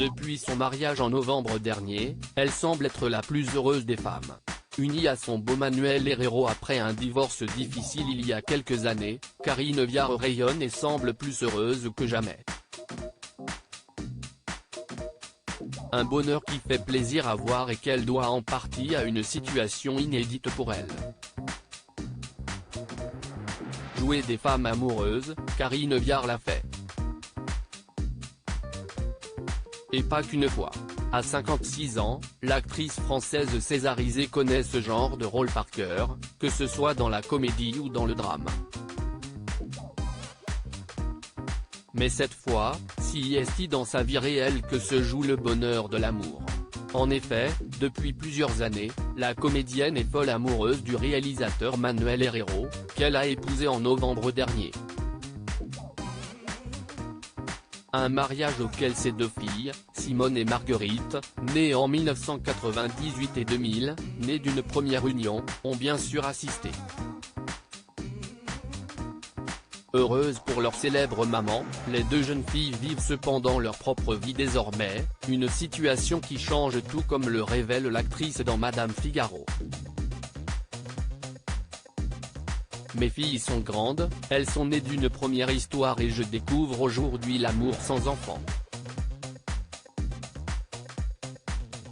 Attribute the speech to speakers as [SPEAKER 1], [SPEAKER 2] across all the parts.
[SPEAKER 1] Depuis son mariage en novembre dernier, elle semble être la plus heureuse des femmes. Unie à son beau Manuel Herrero après un divorce difficile il y a quelques années, Karine Viard rayonne et semble plus heureuse que jamais. Un bonheur qui fait plaisir à voir et qu'elle doit en partie à une situation inédite pour elle. Jouer des femmes amoureuses, Karine Viard l'a fait. Et pas qu'une fois. À 56 ans, l'actrice française césarisée connaît ce genre de rôle par cœur, que ce soit dans la comédie ou dans le drame. Mais cette fois, si est-il dans sa vie réelle que se joue le bonheur de l'amour. En effet, depuis plusieurs années, la comédienne est folle amoureuse du réalisateur Manuel Herrero, qu'elle a épousé en novembre dernier. Un mariage auquel ses deux filles, Simone et Marguerite, nées en 1998 et 2000, nées d'une première union, ont bien sûr assisté. Heureuses pour leur célèbre maman, les deux jeunes filles vivent cependant leur propre vie désormais, une situation qui change tout comme le révèle l'actrice dans Madame Figaro. Mes filles sont grandes, elles sont nées d'une première histoire et je découvre aujourd'hui l'amour sans enfant.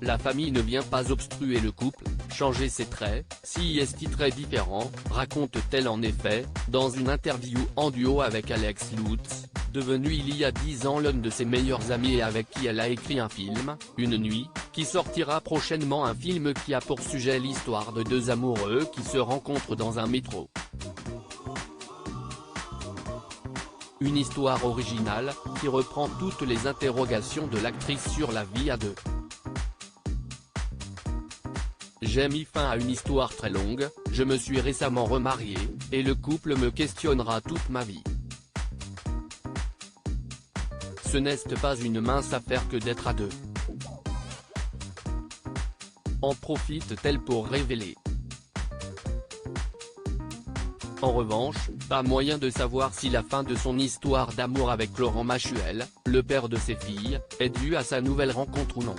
[SPEAKER 1] La famille ne vient pas obstruer le couple, changer ses traits, si est très différent, raconte-t-elle en effet, dans une interview en duo avec Alex Lutz, devenu il y a 10 ans l'un de ses meilleurs amis et avec qui elle a écrit un film, Une nuit, qui sortira prochainement, un film qui a pour sujet l'histoire de deux amoureux qui se rencontrent dans un métro. Une histoire originale, qui reprend toutes les interrogations de l'actrice sur la vie à deux. J'ai mis fin à une histoire très longue, je me suis récemment remarié, et le couple me questionnera toute ma vie. Ce n'est pas une mince affaire que d'être à deux. En profite-t-elle pour révéler. En revanche, pas moyen de savoir si la fin de son histoire d'amour avec Laurent Machuel, le père de ses filles, est due à sa nouvelle rencontre ou non.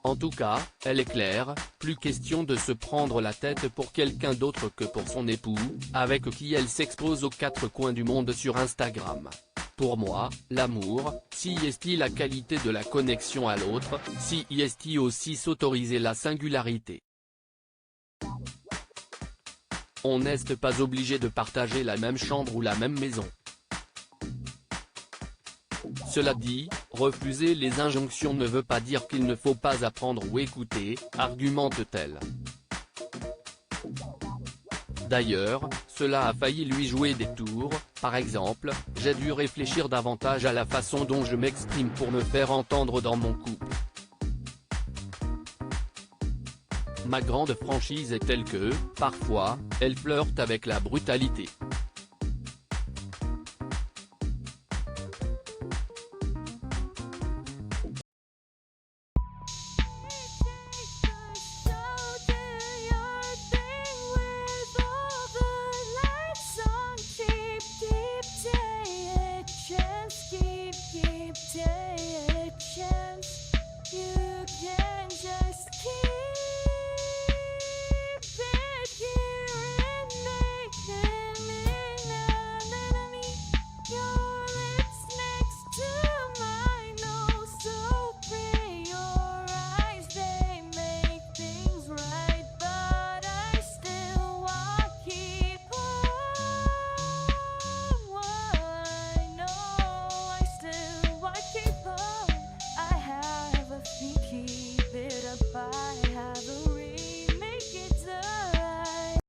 [SPEAKER 1] En tout cas, elle est claire, plus question de se prendre la tête pour quelqu'un d'autre que pour son époux, avec qui elle s'expose aux quatre coins du monde sur Instagram. Pour moi, l'amour, si est-il la qualité de la connexion à l'autre, si est-il aussi s'autoriser la singularité. On n'est pas obligé de partager la même chambre ou la même maison. Cela dit, refuser les injonctions ne veut pas dire qu'il ne faut pas apprendre ou écouter, argumente-t-elle. D'ailleurs, cela a failli lui jouer des tours, par exemple, j'ai dû réfléchir davantage à la façon dont je m'exprime pour me faire entendre dans mon couple. Ma grande franchise est telle que, parfois, elle flirte avec la brutalité.